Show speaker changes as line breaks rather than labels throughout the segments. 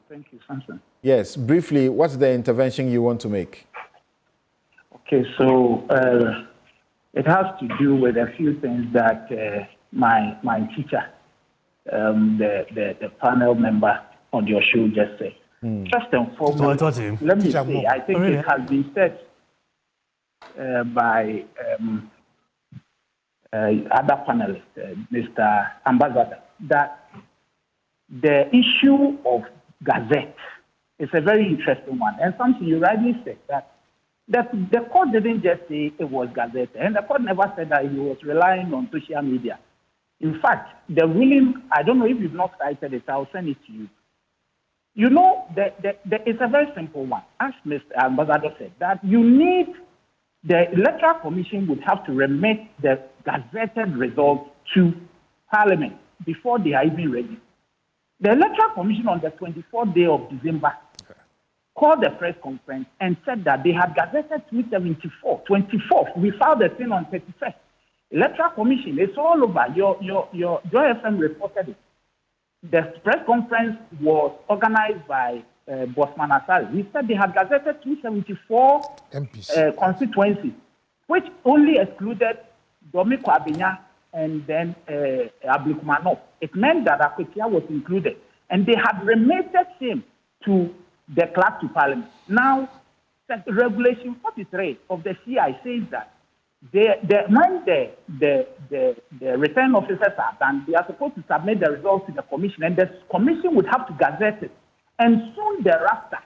Thank you, Samson.
Yes, briefly, what's the intervention you want to make?
Okay, so it has to do with a few things that my teacher, the panel member on your show just said. First and foremost, let me say, I think it has been said by other panelists, Mr. Ambassador, that the issue of gazette is a very interesting one. And something you rightly said, that the court didn't just say it was gazette, and the court never said that he was relying on social media. In fact, the ruling, I don't know if you've not cited it, I'll send it to you. You know, it's a very simple one. As Mr. Ambassador said, that you need, the Electoral Commission would have to remit the gazetted results to Parliament before they are even ready. The Electoral Commission on the 24th day of December called a press conference and said that they had gazetted 274, 24th. We filed the thing on 31st. Electoral Commission, it's all over. Your Joy FM reported it. The press conference was organized by Bosman Asari. He said they had gazetted 274 constituencies, which only excluded Domiko Abinya and then Ablikumanov. It meant that Akwatia was included. And they had remitted him to the clerk to Parliament. Now, Regulation 43 of the CI says that when the return officers are done, they are supposed to submit the results to the commission, and the commission would have to gazette it, and soon thereafter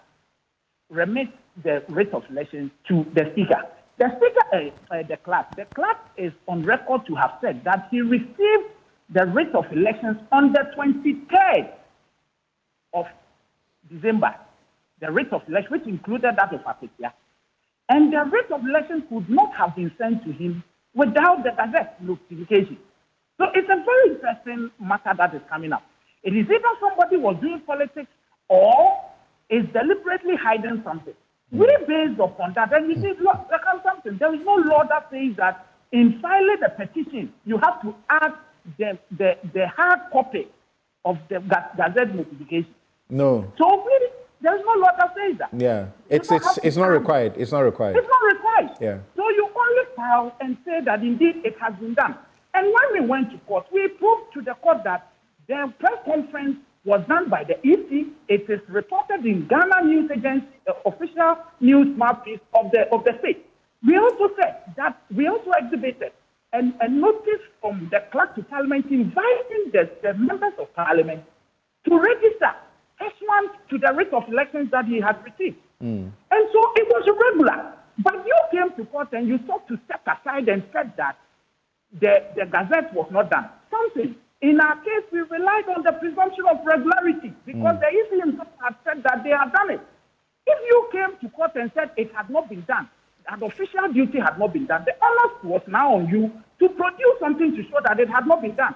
remit the writ of election to the speaker. The speaker, the clerk is on record to have said that he received the writ of elections on the 23rd of December. The writ of election, which included that of Akwatia. And the writ of election could not have been sent to him without the gazette notification. So it's a very interesting matter that is coming up. It is either somebody was doing politics or is deliberately hiding something. We based upon that, and you see, look, something. There is no law that says that in filing a petition, you have to add the hard copy of the gazette notification.
No.
So really, there's no law that says that.
Yeah, it's not required. It's not required.
It's not required.
Yeah.
So you only file and say that indeed it has been done. And when we went to court, we proved to the court that the press conference was done by the EC. It is reported in Ghana News Agency, the official news mouthpiece of the state. We also said that we also exhibited a notice from the clerk to Parliament inviting the members of Parliament to register pursuant to the writ of elections that he had received. And so it was irregular. But you came to court and you sought to step aside and said that the gazette was not done. Something. In our case, we relied on the presumption of regularity because the EC himself had said that they had done it. If you came to court and said it had not been done, an official duty had not been done, the onus was now on you to produce something to show that it had not been done.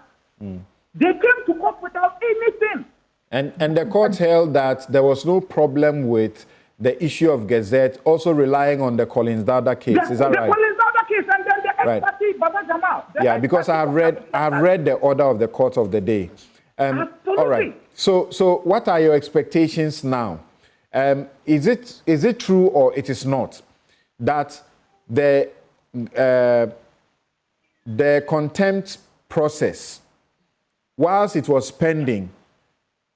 They came to court without anything.
And the court held that there was no problem with the issue of gazette, also relying on the Collins Dada case. Is that right?
The Collins Dada case and then the ex-party Baba Jamal.
Yeah, because I have read the order of the court of the day.
Absolutely.
All right. So what are your expectations now? Is it true or it is not that the contempt process, whilst it was pending,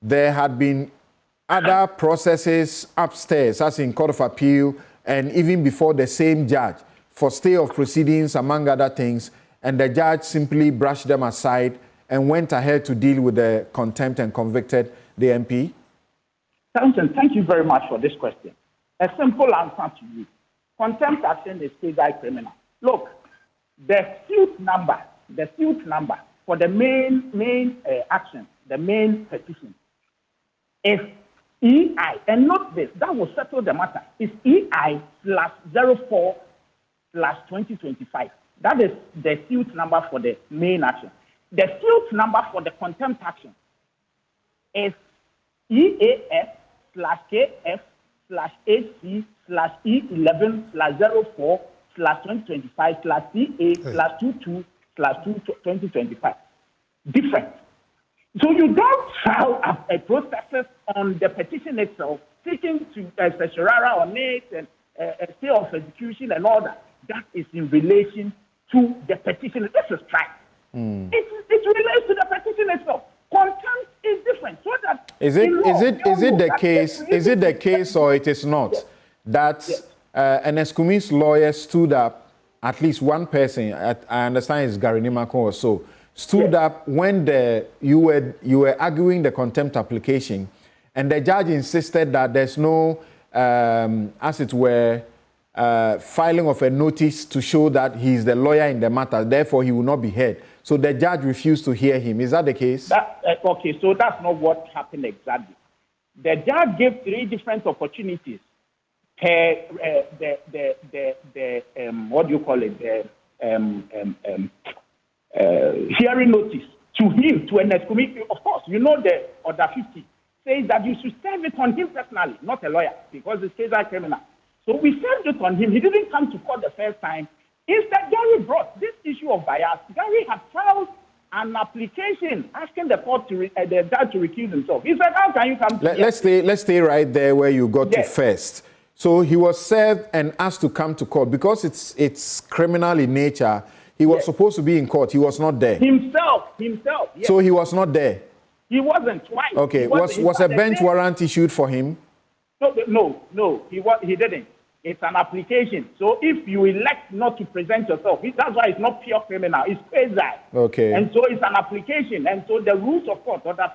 there had been other processes upstairs, as in Court of Appeal, and even before the same judge, for stay of proceedings, among other things, and the judge simply brushed them aside and went ahead to deal with the contempt and convicted the MP?
Townsend, thank you very much for this question. A simple answer to you. Contempt action is quasi-criminal. Look, the suit number for the main action, the main petition, is EI, and note this, that will settle the matter, is EI/04/2025. That is the suit number for the main action. The suit number for the contempt action is EAF/KF/AC/E11/04/2025/CA/22/2025. Different. So you don't file a processes on the petition itself, seeking to certiorari on it and a stay of execution and all that. That is in relation to the petition. This is crime. It relates to the petition itself. Contempt is different. So that
is it the case or it is not that an Eskumi's lawyer stood up, at least one person, I understand it's Gary Nimako or so, stood up when you were arguing the contempt application, and the judge insisted that there's no, as it were, filing of a notice to show that he's the lawyer in the matter, therefore he will not be heard. So the judge refused to hear him. Is that the case?
Okay, so that's not what happened exactly. The judge gave 3 different opportunities per what do you call it? Hearing notice to him, to an Eskumi. Of course, you know the Order 50 says that you should serve it on him personally, not a lawyer, because it's a criminal. So we served it on him. He didn't come to court the first time. Instead, Gary brought this issue of bias. Gary had filed an application asking the court to the judge to recuse himself. He said, "How can you come?"
Let's stay right there where you got to first. So he was served and asked to come to court because it's criminal in nature. He was supposed to be in court. He was not there.
Himself. Yes.
So he was not there.
He wasn't twice.
Okay. Was a bench warrant issued for him?
No. He didn't. It's an application. So if you elect not to present yourself, that's why it's not pure criminal. It's quasi.
Okay.
And so it's an application. And so the rules of court, or the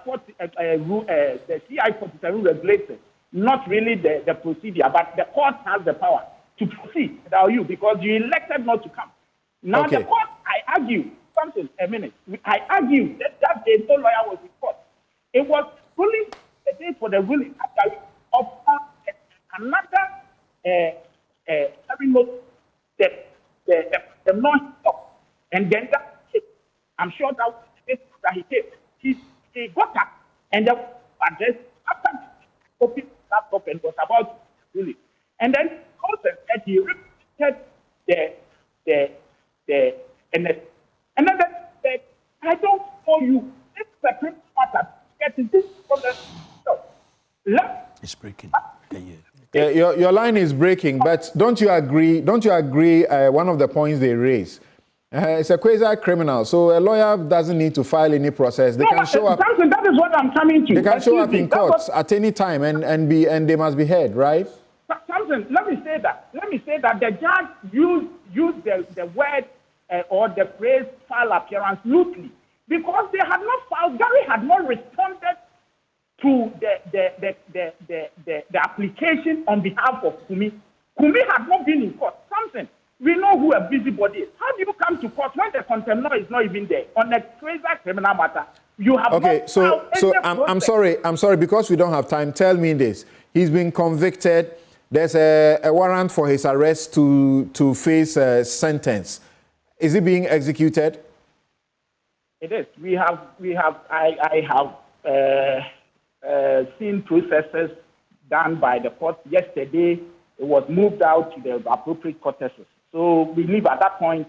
CI 47 regulates it, not really the procedure, but the court has the power to proceed without you because you elected not to come. Now the court, I argue, I argue that day no lawyer was in court. It was ruling the day for the ruling of another having not the non-stop. And then I'm sure that was the case that he did. He got up and the address after opened laptop and was about to rule it. And then also said he repeated the and then said, I don't know you. This is a criminal matter. Getting this from the
it's breaking.
Your line is breaking, but don't you agree? One of the points they raise, it's a quasi-criminal, so a lawyer doesn't need to file any process. They can show up.
That is what I'm coming to.
They can show up in court at any time and they must be heard, right?
Samson, let me say that the judge used the word or the phrase "file appearance" loosely because they had not filed. Gary had not responded to the application on behalf of Kumi. Kumi had not been in court. Something. We know who a busybody is. How do you come to court when the contempt law is not even there? On a crazy criminal matter, you have not
so I'm sorry, because we don't have time. Tell me this. He's been convicted. There's a warrant for his arrest to face a sentence. Is he being executed?
It is. I have seen processes done by the court. Yesterday, it was moved out to the appropriate courts. So we leave at that point.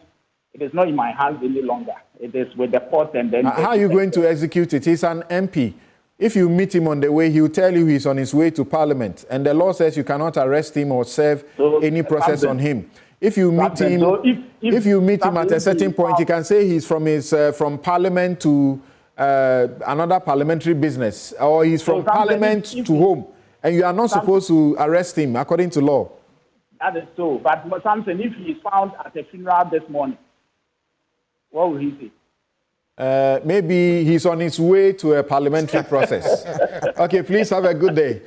It is not in my hands any longer. It is with the court and then...
How are you going to execute it? He's an MP. If you meet him on the way, he will tell you he's on his way to Parliament. And the law says you cannot arrest him or serve any process on him. If you meet him, if you meet him at a certain point, you can say he's from Parliament to another parliamentary business, or he's from Parliament to home, and you are not supposed to arrest him according to law.
That is so. But Samson, if he is found at a funeral this morning, what will he say?
Maybe he's on his way to a parliamentary process. Okay, please have a good day.